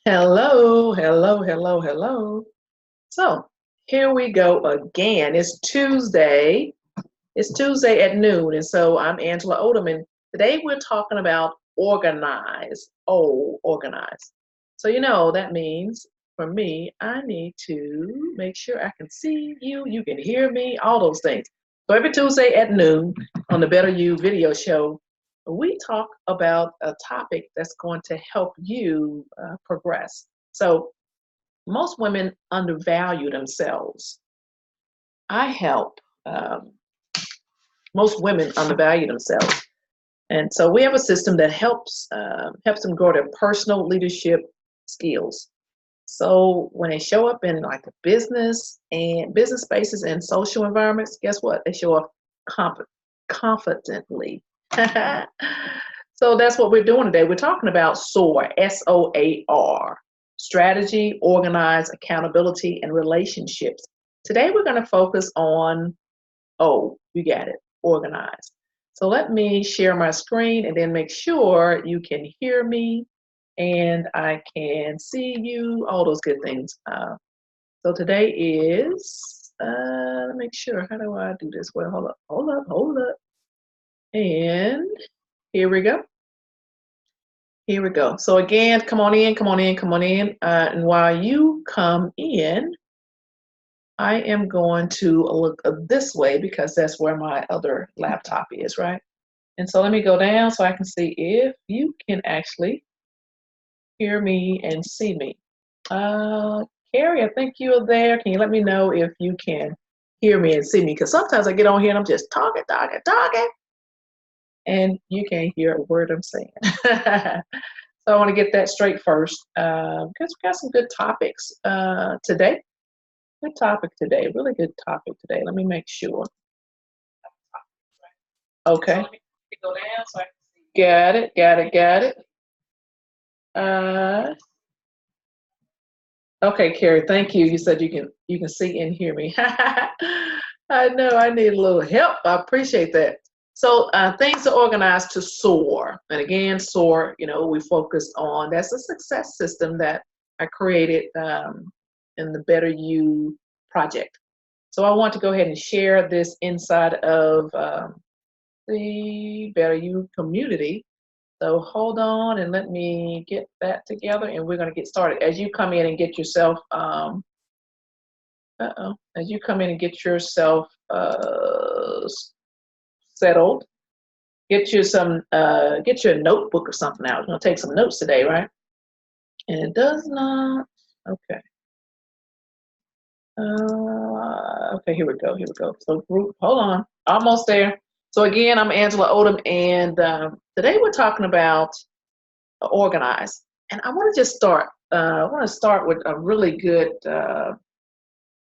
Hello, hello, hello, hello. So here we go again. It's Tuesday. It's Tuesday at noon. And so I'm Angela Odom. And today we're talking about organize. Oh, organize. So, that means for me, I need to make sure I can see you, you can hear me, all those things. So every Tuesday at noon on the Better You video show, we talk about a topic that's going to help you progress. So most women undervalue themselves. I help most women undervalue themselves, and so we have a system that helps them grow their personal leadership skills. So when they show up in like a business spaces and social environments, guess what? They show up confidently. So that's what we're doing today. We're talking about SOAR, SOAR, strategy, organize, accountability, and relationships. Today we're going to focus on, you got it, organize. So let me share my screen and then make sure you can hear me and I can see you, all those good things. So today is, let me make sure, how do I do this? Well, hold up. And here we go. Here we go. So again, come on in. And while you come in, I am going to look this way because that's where my other laptop is, right? And so let me go down so I can see if you can actually hear me and see me. Carrie, I think you're there. Can you let me know if you can hear me and see me? Because sometimes I get on here and I'm just talking, and you can't hear a word I'm saying. So I want to get that straight first because we got some good topics today. Good topic today, really good topic today. Let me make sure. Okay. So let me go down so I can see. Got it. Okay, Carrie, thank you. You said you can see and hear me. I know I need a little help. I appreciate that. So things are organized to SOAR. And again, SOAR, we focused on, that's a success system that I created in the Better You project. So I want to go ahead and share this inside of the Better You community. So hold on and let me get that together and we're going to get started. As you come in and get yourself, as you come in and get yourself settled, get you a notebook or something out. We're going to take some notes today, right? And it does not, okay. Okay, here we go. So group, hold on, almost there. So again, I'm Angela Odom, and today we're talking about organize. And I want to just start. I want to start with a really good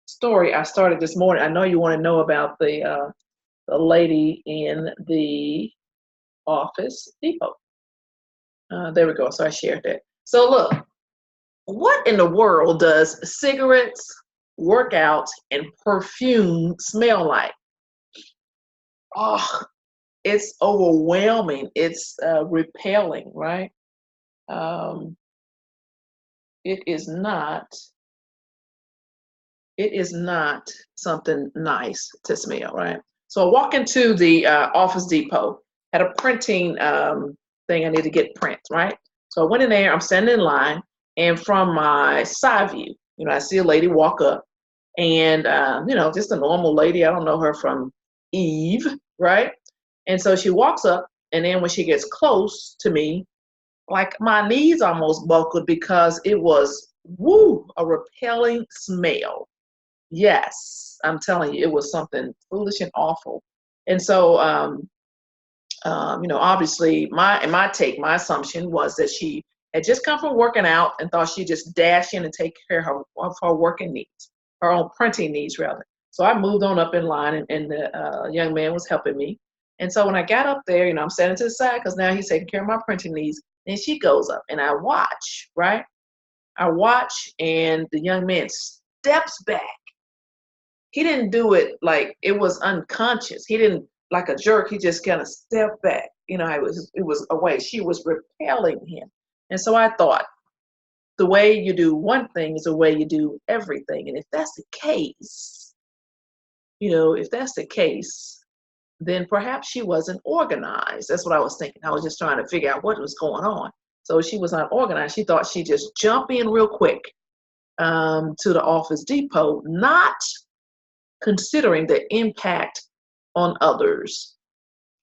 story I started this morning. I know you want to know about the lady in the Office Depot. There we go. So I shared that. So look, what in the world does cigarettes, workouts, and perfume smell like? Oh, it's overwhelming. It's repelling, right? It is not something nice to smell, right? So I walk into the Office Depot, had a printing thing I need to get print, right? So I went in there, I'm standing in line, and from my side view, I see a lady walk up, and just a normal lady. I don't know her from Eve, right? And so she walks up, and then when she gets close to me, like my knees almost buckled because it was a repelling smell. Yes, I'm telling you, it was something foolish and awful. And so, obviously, my assumption was that she had just come from working out and thought she'd just dash in and take care of her working needs, her own printing needs, rather. So I moved on up in line, and the young man was helping me. And so when I got up there, I'm standing to the side because now he's taking care of my printing needs. And she goes up, and I watch, right? I watch, and the young man steps back. He didn't do it like it was unconscious. He didn't like a jerk. He just kind of stepped back. It was away. She was repelling him. And so I thought, the way you do one thing is the way you do everything. And if that's the case, if that's the case, then perhaps she wasn't organized. That's what I was thinking. I was just trying to figure out what was going on. So she was unorganized. She thought she'd just jump in real quick to the Office Depot, not considering the impact on others.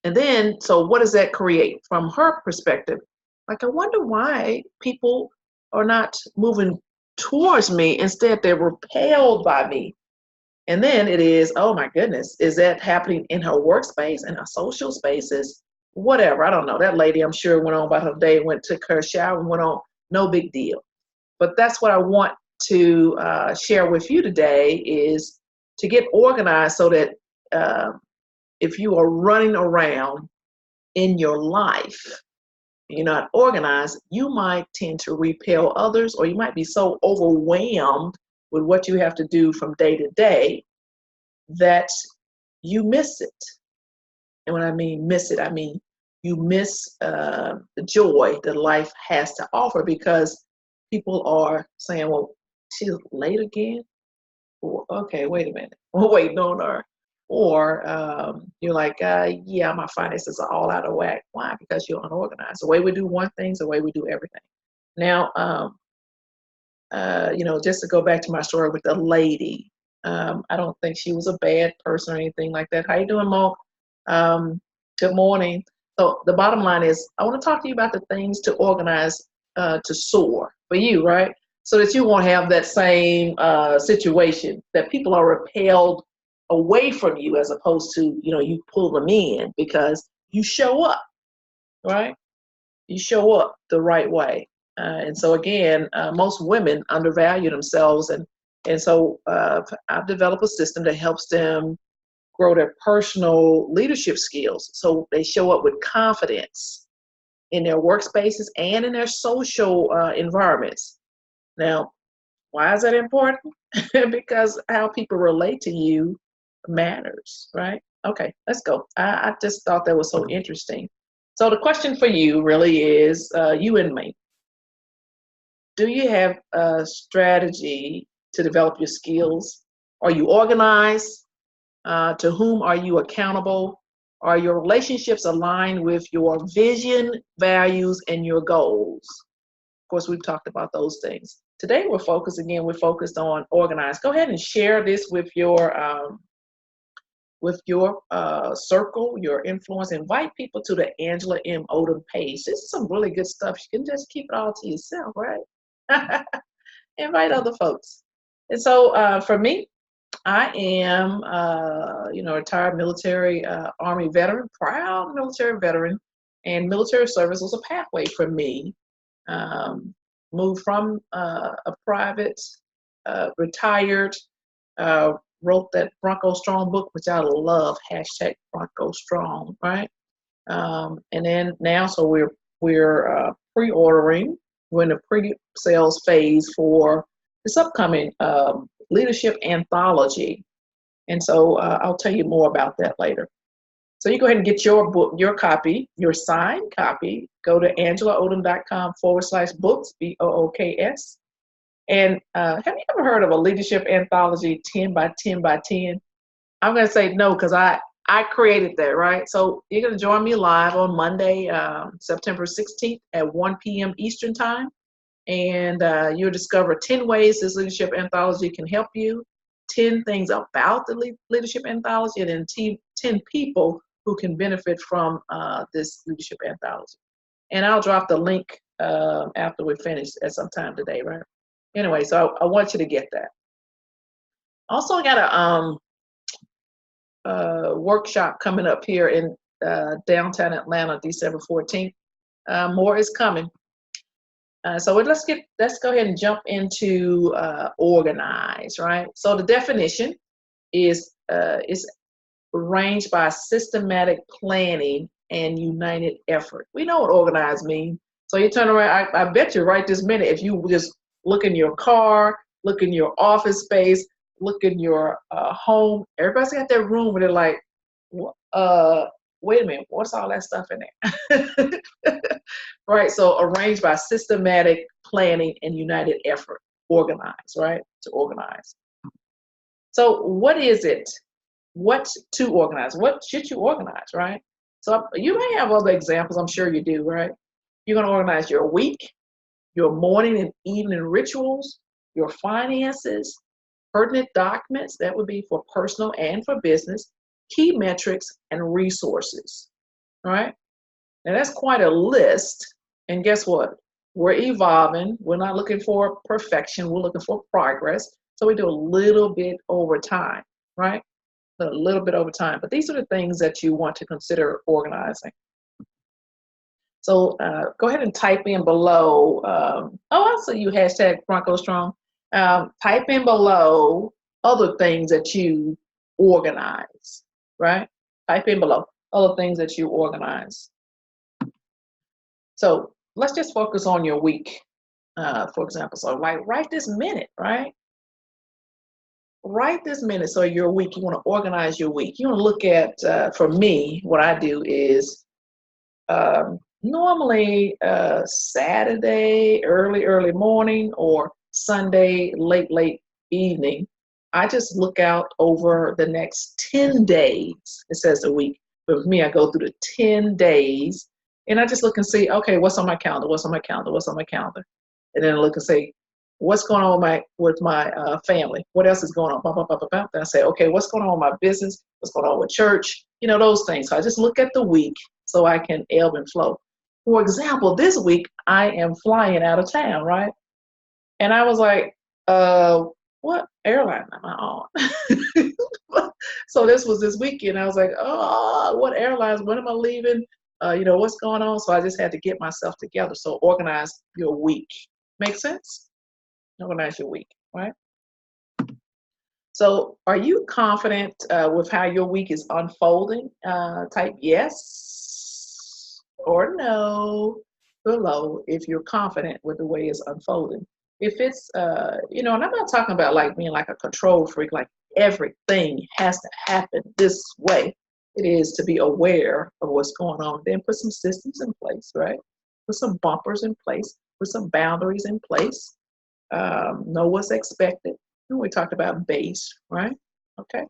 And then, so what does that create from her perspective? Like, I wonder why people are not moving towards me. Instead, they're repelled by me. And then it is, oh my goodness, is that happening in her workspace, in her social spaces? Whatever, I don't know. That lady, I'm sure, went on about her day, took her shower and went on, no big deal. But that's what I want to share with you today, is to get organized so that if you are running around in your life, you're not organized, you might tend to repel others, or you might be so overwhelmed with what you have to do from day to day that you miss it. And when I mean miss it, I mean you miss the joy that life has to offer, because people are saying, well, she's late again? Or, okay, wait a minute, we're waiting on her. Or you're like, yeah, my finances are all out of whack. Why? Because you're unorganized. The way we do one thing is the way we do everything. Now, just to go back to my story with the lady, I don't think she was a bad person or anything like that. How you doing, Mo? Good morning. So the bottom line is, I want to talk to you about the things to organize to SOAR for you, right? So that you won't have that same situation that people are repelled away from you, as opposed to, you pull them in because you show up, right? You show up the right way. And so again, most women undervalue themselves. And so I've developed a system that helps them grow their personal leadership skills, so they show up with confidence in their workspaces and in their social environments. Now, why is that important? Because how people relate to you matters, right? Okay, let's go. I just thought that was so interesting. So the question for you really is, you and me, do you have a strategy to develop your skills? Are you organized? To whom are you accountable? Are your relationships aligned with your vision, values, and your goals? Of course, we've talked about those things. Today, we're focused on organized. Go ahead and share this with your circle, your influence. Invite people to the Angela M. Odom page. This is some really good stuff. You can just keep it all to yourself, right? Invite other folks. And so for me, I am, retired military Army veteran, proud military veteran, and military service was a pathway for me. Moved from a private, retired, wrote that Bronco Strong book, which I love, hashtag Bronco Strong, right? And then now, so we're pre-ordering. We're in the pre-sales phase for this upcoming leadership anthology. And so I'll tell you more about that later. So you go ahead and get your book, your copy, your signed copy. Go to angelaodom.com/books, BOOKS. And have you ever heard of a leadership anthology 10 by 10 by 10? I'm going to say no, because I created that, right? So you're going to join me live on Monday, September 16th at 1 p.m. Eastern Time. And you'll discover 10 ways this leadership anthology can help you, 10 things about the leadership anthology, and then 10 people who can benefit from this leadership anthology. And I'll drop the link after we finish at some time today, right? Anyway, so I want you to get that. Also, I got a workshop coming up here in downtown Atlanta, December 14th. More is coming. So let's go ahead and jump into organize, right? So the definition is arranged by systematic planning and united effort. We know what organize means. So you turn around, I bet you right this minute, if you just look in your car, look in your office space, look in your home, everybody's got that room where they're like, wait a minute, what's all that stuff in there? Right, so arranged by systematic planning and united effort, organize, right, to organize. So what is it? What to organize? What should you organize, right? So you may have other examples, I'm sure you do, right? You're going to organize your week, your morning and evening rituals, your finances, pertinent documents, that would be for personal and for business, key metrics, and resources, all right? Now that's quite a list, and guess what? We're evolving. We're not looking for perfection. We're looking for progress. So we do a little bit over time, right? A little bit over time. But these are the things that you want to consider organizing. So go ahead and type in below. I see you hashtag Bronco Strong. Type in below other things that you organize, right? Type in below other things that you organize. So let's just focus on your week, for example. So like right this minute, right? Right this minute. So your week, you want to organize your week. You want to look at, for me, what I do is normally Saturday, early morning, or Sunday, late evening. I just look out over the next 10 days. It says a week. But for me, I go through the 10 days and I just look and see, okay, what's on my calendar? What's on my calendar? What's on my calendar? And then I look and say, what's going on with my family? What else is going on? Then I say, okay, what's going on with my business? What's going on with church? You know, those things. So I just look at the week so I can ebb and flow. For example, this week I am flying out of town, right? And I was like, what airline am I on? So this was this weekend. I was like, oh, what airlines? When am I leaving? What's going on? So I just had to get myself together. So organize your week. Make sense? Organize your week, right? So are you confident with how your week is unfolding? Type yes or no below if you're confident with the way it's unfolding. If it's, and I'm not talking about like being like a control freak, like everything has to happen this way. It is to be aware of what's going on. Then put some systems in place, right? Put some bumpers in place, put some boundaries in place. Know what's expected. And we talked about base, right? Okay.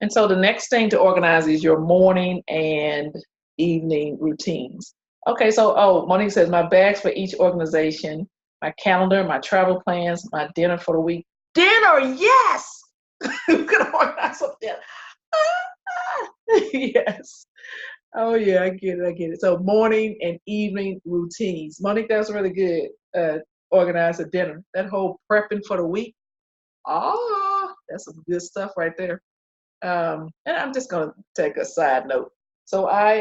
And so the next thing to organize is your morning and evening routines. Okay, so Monique says my bags for each organization, my calendar, my travel plans, my dinner for the week. Dinner, yes! We're gonna organize some dinner. Yes. Oh yeah, I get it. So morning and evening routines. Monique, that's really good. Organize a dinner. That whole prepping for the week. That's some good stuff right there. And I'm just gonna take a side note. So I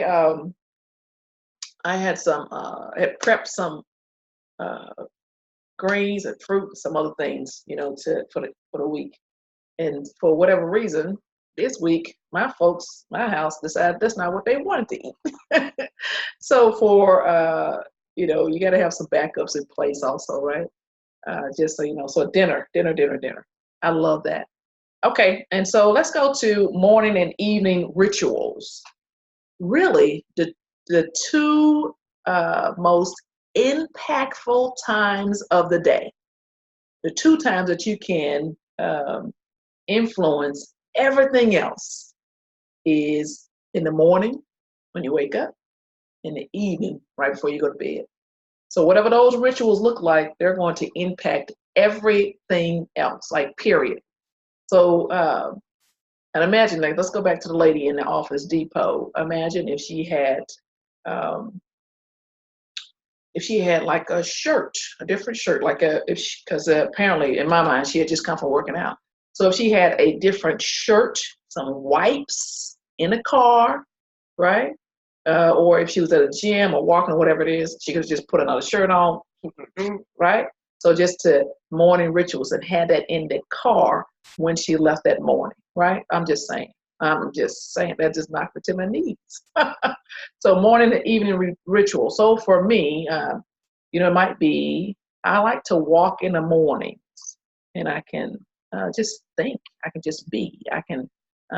had prepped some greens and fruit, some other things, for the week. And for whatever reason, this week, my house decided that's not what they wanted to eat. So for you got to have some backups in place also, right? Just so you know. So dinner. I love that. Okay, and so let's go to morning and evening rituals. Really, the two most impactful times of the day. The two times that you can influence everything else is in the morning when you wake up, in the evening right before you go to bed. So whatever those rituals look like, they're going to impact everything else, like period. So, and imagine, like, let's go back to the lady in the Office Depot. Imagine if she had like a shirt, a different shirt, like because apparently in my mind she had just come from working out. So if she had a different shirt, some wipes in a car, right? Or if she was at a gym or walking or whatever it is, she could just put another shirt on, right? So just to morning rituals and had that in the car when she left that morning, right? I'm just saying that just knocked me to my knees. So morning and evening ritual. So for me, it might be, I like to walk in the mornings and I can just think, I can just be, I can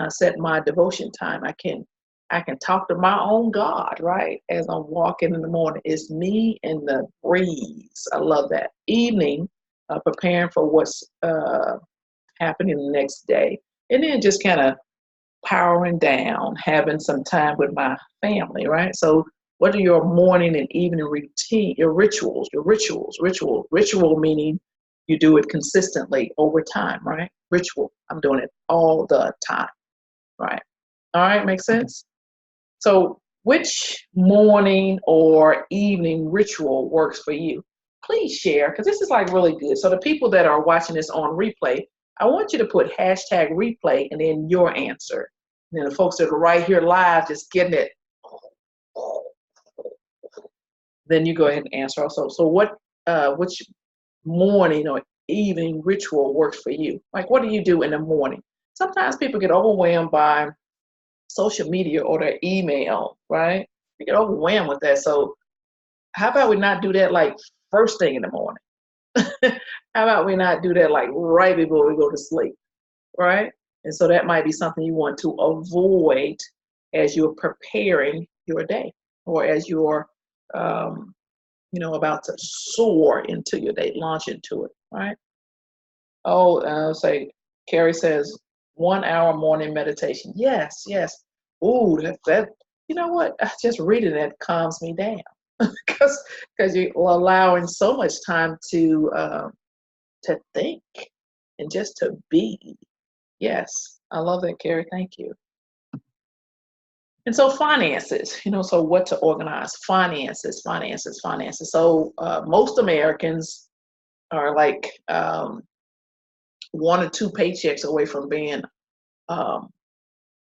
set my devotion time. I can I can talk to my own God, right? As I'm walking in the morning. It's me and the breeze. I love that. Evening, preparing for what's happening the next day. And then just kind of powering down, having some time with my family, right? So what are your morning and evening routine, your rituals, ritual meaning you do it consistently over time, right? Ritual, I'm doing it all the time, right? All right, makes sense? So which morning or evening ritual works for you? Please share, because this is like really good. So the people that are watching this on replay, I want you to put hashtag replay and then your answer. And then the folks that are right here live, just getting it, then you go ahead and answer also. So which morning or evening ritual works for you? Like, what do you do in the morning? Sometimes people get overwhelmed by social media or their email, right? They get overwhelmed with that. So how about we not do that like first thing in the morning? How about we not do that like right before we go to sleep, right? And so that might be something you want to avoid as you're preparing your day or as you're, about to soar into your day, launch into it, right? Oh, say, Carrie says, 1 hour morning meditation. Yes, yes. Ooh, that. You know what? Just reading it calms me down because you're allowing so much time to think and just to be. Yes, I love that, Carrie. Thank you. And so finances, so what to organize? Finances. So most Americans are like 1 or 2 paychecks away from being um,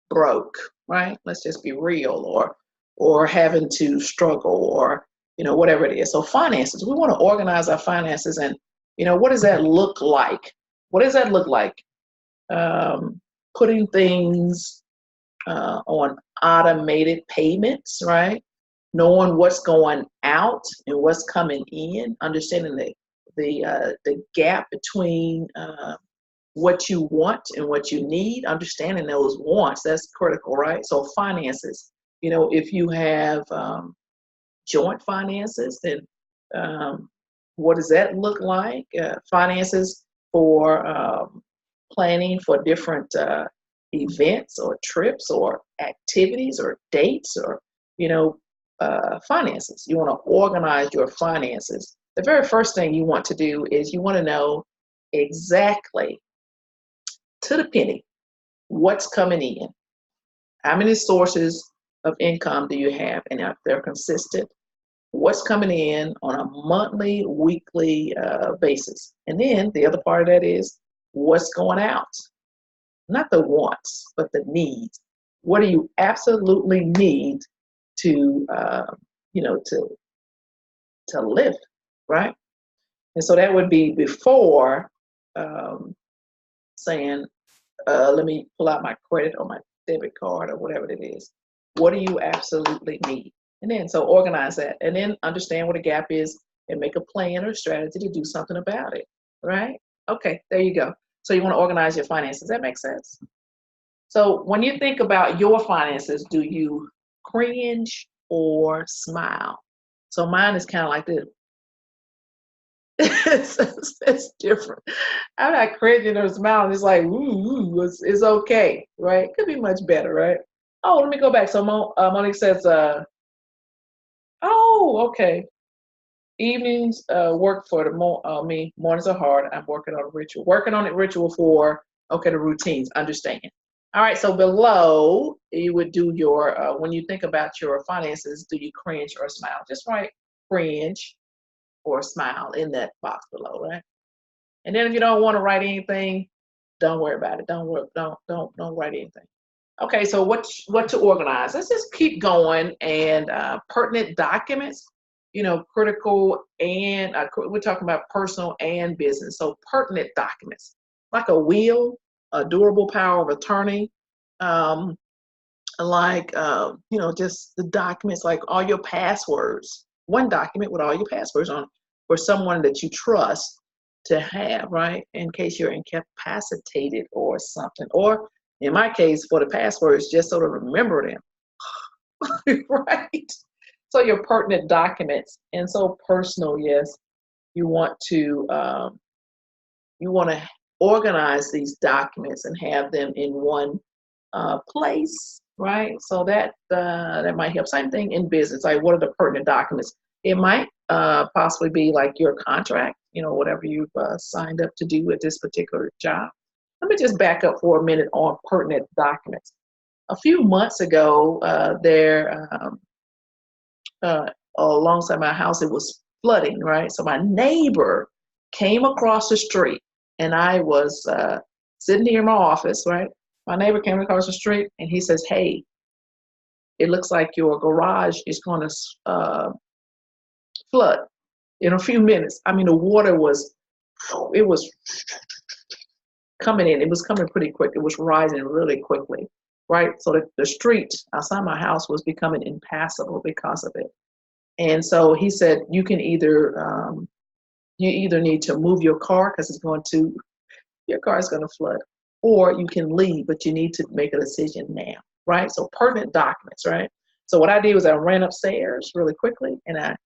broke, right? Let's just be real, or having to struggle, or whatever it is. So finances, we want to organize our finances, and what does that look like? What does that look like? Putting things on automated payments, right? Knowing what's going out and what's coming in, understanding the gap between what you want and what you need, understanding those wants, that's critical, right? So finances, if you have joint finances, then what does that look like? Finances for planning for different events or trips or activities or dates, or finances. You want to organize your finances. The very first thing you want to do is you want to know exactly, to the penny, what's coming in. How many sources of income do you have, and if they're consistent? What's coming in on a monthly, weekly basis? And then the other part of that is what's going out. Not the wants, but the needs. What do you absolutely need to, to live, right? And so that would be before saying, let me pull out my credit or my debit card or whatever it is. What do you absolutely need? And then so organize that, and then understand what a gap is and make a plan or strategy to do something about it, right? Okay, there you go. So you want to organize your finances. That makes sense? So when you think about your finances, do you cringe or smile? So mine is kind of like this. It's different. I'm not cringing or smiling. It's like, ooh, it's okay, right? Could be much better, right? Oh, let me go back. So Monique says, oh, okay. Evenings work for me. Mornings are hard. I'm working on a ritual. Working on a ritual for, okay, the routines. Understand. All right, so below, you would do your, when you think about your finances, do you cringe or smile? Just write cringe or smile in that box below, right? And then if you don't want to write anything, don't worry about it. Don't write anything. Okay, so what to organize? Let's just keep going. And pertinent documents, critical, and we're talking about personal and business. So pertinent documents, like a will, a durable power of attorney, just the documents, like all your passwords. One document with all your passwords on for someone that you trust to have, right? In case you're incapacitated or something. Or in my case, for the passwords, just so to remember them. right? So your pertinent documents, and so personal, yes, you want to organize these documents and have them in one place, right? So that might help. Same thing in business. Like, what are the pertinent documents? It might possibly be like your contract, whatever you've signed up to do at this particular job. Let me just back up for a minute on pertinent documents. A few months ago, alongside my house, it was flooding, right? So my neighbor came across the street, and I was sitting here in my office, right? My neighbor came across the street, and he says, "Hey, it looks like your garage is going to flood in a few minutes." I mean, the water it was coming in. It was coming pretty quick. It was rising really quickly, right? So the street outside my house was becoming impassable because of it. And so he said, you either need to move your car because your car is going to flood, or you can leave, but you need to make a decision now, right? So pertinent documents, right? So what I did was I ran upstairs really quickly, and I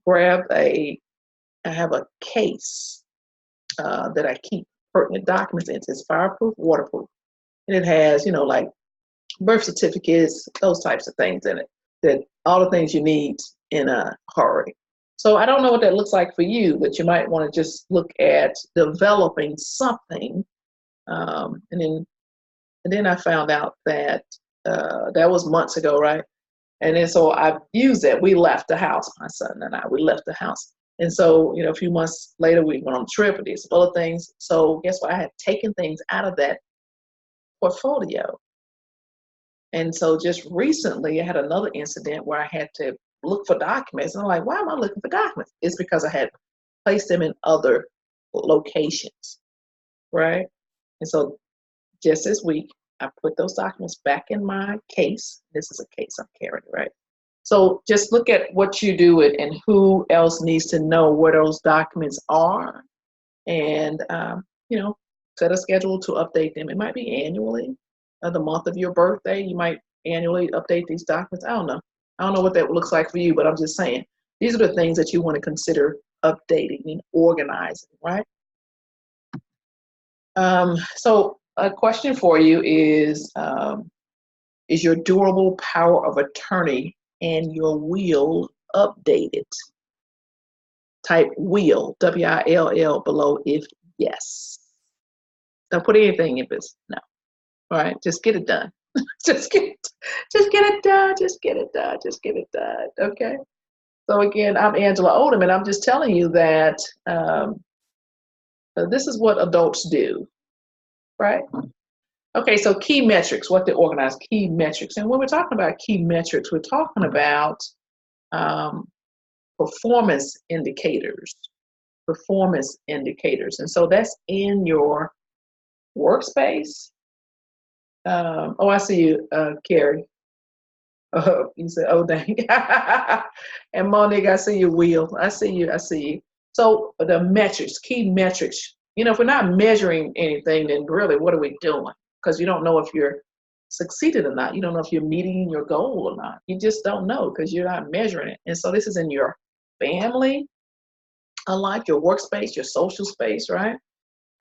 grabbed I have a case that I keep pertinent documents in. It's fireproof, waterproof, and it has, like birth certificates, those types of things in it, that all the things you need in a hurry. So I don't know what that looks like for you, but you might want to just look at developing something. And then I found out that that was months ago, right? And then so I used that. We left the house, my son and I, we left the house. And so, a few months later, we went on a trip and did some other things. So guess what? I had taken things out of that portfolio. And so just recently, I had another incident where I had to look for documents. And I'm like, why am I looking for documents? It's because I had placed them in other locations, right? And so just this week, I put those documents back in my case. This is a case I'm carrying, right? So just look at what you do and who else needs to know where those documents are, and set a schedule to update them. It might be annually. The month of your birthday, you might annually update these documents. I don't know what that looks like for you, but I'm just saying these are the things that you want to consider updating and organizing, right? So a question for you is your durable power of attorney and your will updated? Type will, W-I-L-L, below if yes. Don't put anything if it's no. All right, just get it done. just get it done. Just get it done. Okay. So again, I'm Angela Odom, and I'm just telling you that this is what adults do, right? Okay, so key metrics, what to organize, key metrics. And when we're talking about key metrics, we're talking about performance indicators. And so that's in your workspace. I see you, Carrie. You said, oh, dang. And Monique, I see you, Will. I see you. So the metrics, key metrics, if we're not measuring anything, then really, what are we doing? Because you don't know if you're succeeded or not. You don't know if you're meeting your goal or not. You just don't know because you're not measuring it. And so this is in your family, unlike your workspace, your social space, right?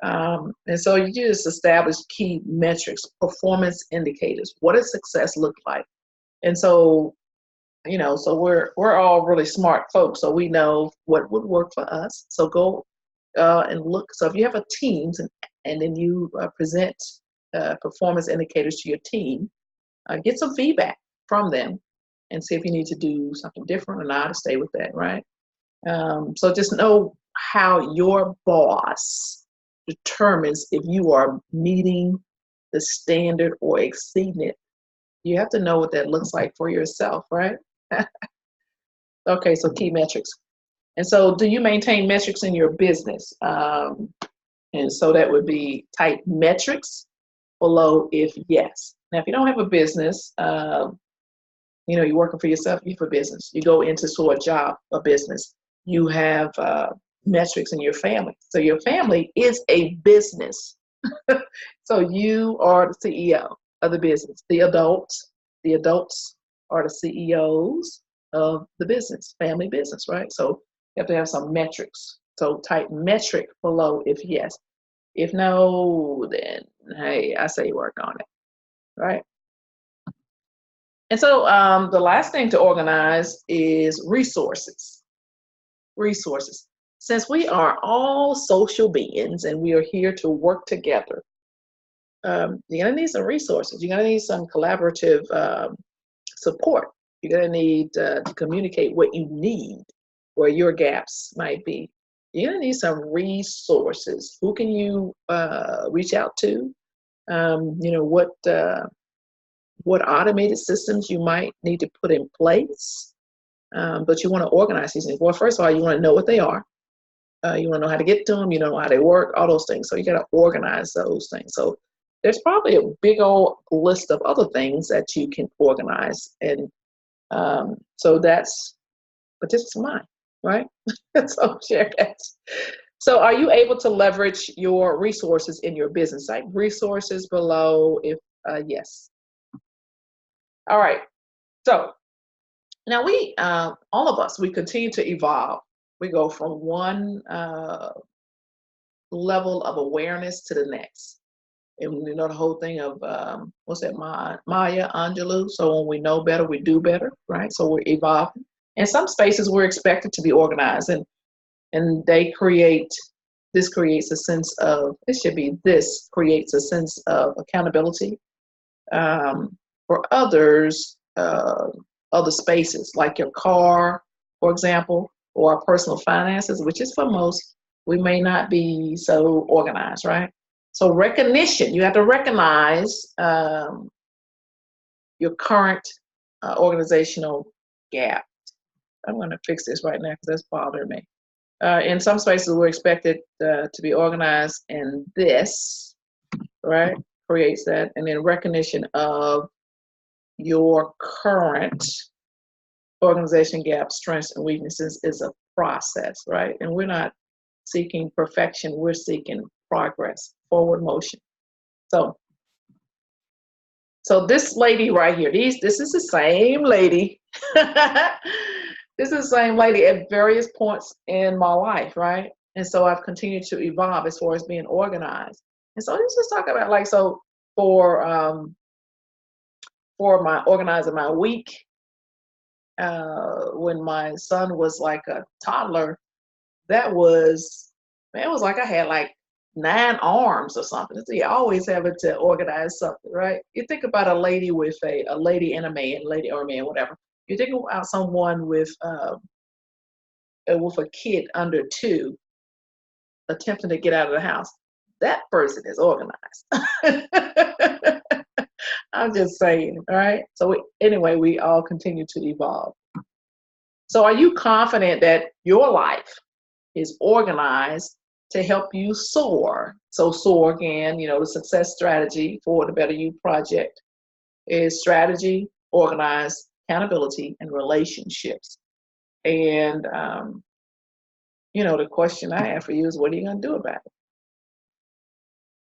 And so you just establish key metrics, performance indicators. What does success look like? And so, so we're all really smart folks, so we know what would work for us. So go and look. So if you have a team and then you present performance indicators to your team, get some feedback from them and see if you need to do something different or not to stay with that, right? So just know how your boss determines if you are meeting the standard or exceeding it. You have to know what that looks like for yourself, right? Okay, so key metrics. And so do you maintain metrics in your business? And so that would be type metrics below if yes. Now, if you don't have a business, you're working for yourself, you have a business. You go into SOAR job, a business. You have metrics in your family. So your family is a business. So you are the CEO of the business. The adults are the CEOs of the business, family business, right? So you have to have some metrics. So type metric below if yes. If no, then hey, I say work on it, right? And so the last thing to organize is resources. Resources. Since we are all social beings and we are here to work together, you're gonna need some resources. You're gonna need some collaborative support. You're gonna need to communicate what you need, where your gaps might be. You're gonna need some resources. Who can you reach out to? What automated systems you might need to put in place, but you want to organize these things. Well, first of all, you want to know what they are. You want to know how to get to them. You know how they work, all those things. So you got to organize those things. So there's probably a big old list of other things that you can organize. And but this is mine, right? So share that. So are you able to leverage your resources in your business? Like resources below if yes. All right. So now all of us, we continue to evolve. We go from one level of awareness to the next. And you know the whole thing of, what's that, Maya Angelou? So when we know better, we do better, right? So we're evolving. In some spaces, we're expected to be organized. And this creates a sense of accountability. For others, other spaces like your car, for example, or our personal finances, which is for most, we may not be so organized, right? So recognition, you have to recognize your current organizational gap. I'm going to fix this right now because that's bothering me. In some spaces, we're expected to be organized, and this, right, creates that. And then recognition of your current organization gap, strengths, and weaknesses is a process, right? And we're not seeking perfection, we're seeking progress, forward motion. So this lady right here, this is the same lady. This is the same lady at various points in my life, right? And so I've continued to evolve as far as being organized. And so let's just talk about for my organizing my week, when my son was like a toddler, it was like I had like 9 arms or something. So you always having to organize something, right? You think about a lady with a lady and a man, lady or a man, whatever. You think about someone with a kid under 2 attempting to get out of the house. That person is organized. I'm just saying, all right? So anyway, we all continue to evolve. So are you confident that your life is organized to help you soar? So SOAR, again, the success strategy for the Better You project is strategy, organize, accountability, and relationships. And, the question I have for you is, what are you going to do about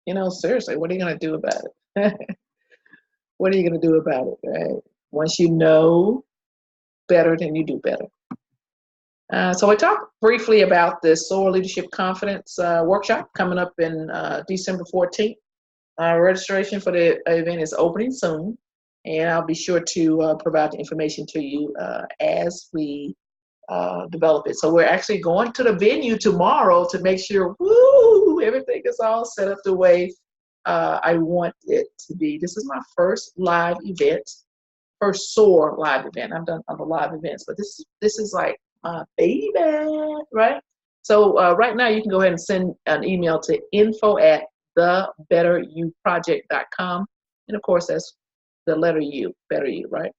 it? Seriously, what are you going to do about it? What are you going to do about it, right? Once you know better, then you do better. So I talked briefly about the SOAR Leadership Confidence workshop coming up in December 14th. Registration for the event is opening soon, and I'll be sure to provide the information to you as we develop it. So we're actually going to the venue tomorrow to make sure, everything is all set up the way I want it to be. This is my first live event, first SOAR live event. I've done other live events, but this is like my baby, right? So right now you can go ahead and send an email to info@thebetteryouproject.com. And of course, that's the letter U, Better You, right?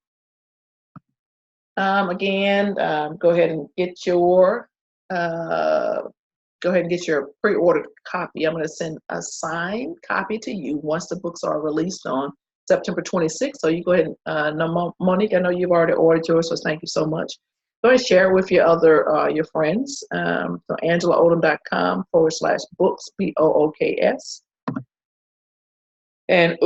Again, go ahead and get your pre-ordered copy. I'm going to send a signed copy to you once the books are released on September 26th. So you go ahead and Monique, I know you've already ordered yours, so thank you so much. Go ahead and share it with your friends. So angelaodom.com/books, BOOKS. And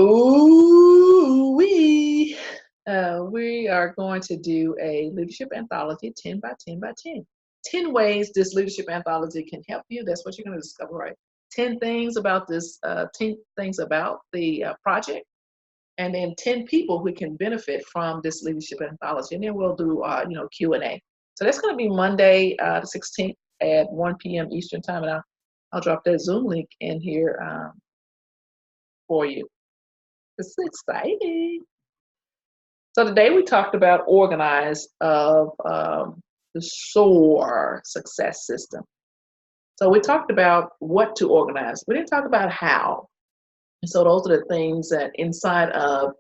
We are going to do a leadership anthology, 10 by 10 by 10. 10 ways this leadership anthology can help you. That's what you're going to discover, right? 10 things about this, 10 things about the project, and then 10 people who can benefit from this leadership anthology. And then we'll do, Q&A. So that's going to be Monday, the 16th at 1 p.m. Eastern time. And I'll drop that Zoom link in here for you. It's exciting. So today we talked about ORGANIZ of the SOAR success system. So we talked about what to organize. We didn't talk about how. And so those are the things that inside of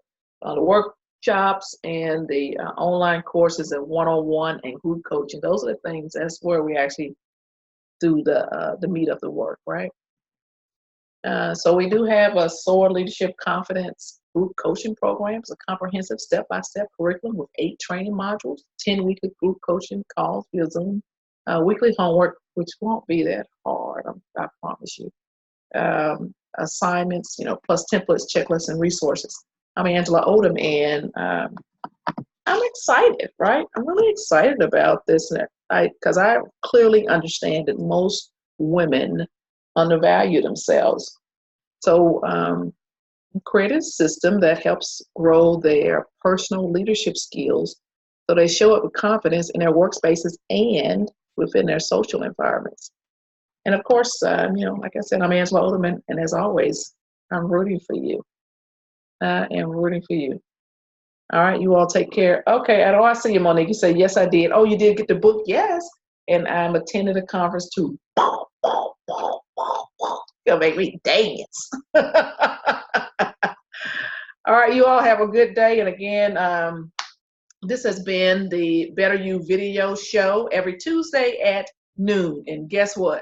the workshops and the online courses and one-on-one and group coaching, those are the things, that's where we actually do the meat of the work, right? So we do have a SOAR Leadership Confidence Group Coaching Program. It's a comprehensive step-by-step curriculum with 8 training modules, 10 weekly group coaching calls via Zoom, weekly homework, which won't be that hard, I promise you. Assignments, plus templates, checklists, and resources. I'm Angela Odom, and I'm excited, right? I'm really excited about this because I clearly understand that most women undervalue themselves. So create a system that helps grow their personal leadership skills so they show up with confidence in their workspaces and within their social environments. And of course, like I said, I'm Angela Oderman, and as always, I'm rooting for you. I am rooting for you. All right, you all take care. Okay, I see you, Monique. You say, yes, I did. Oh, you did get the book? Yes. And I'm attending a conference too. You'll make me dance. All right, you all have a good day. And again, this has been the Better You video show every Tuesday at noon. And guess what?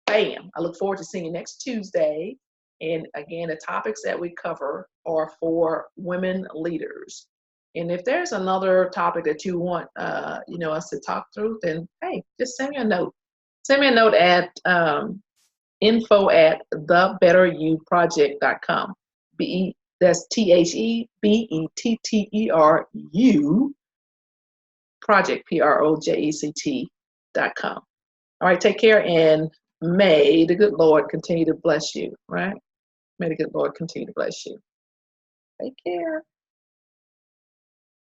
Bam! I look forward to seeing you next Tuesday. And again, the topics that we cover are for women leaders. And if there's another topic that you want, us to talk through, then hey, just send me a note. Send me a note at info@thebetteryouproject.com. That's THEBETTERU project PROJECT.com. All right, take care, and may the good Lord continue to bless you, right? May the good Lord continue to bless you. Take care.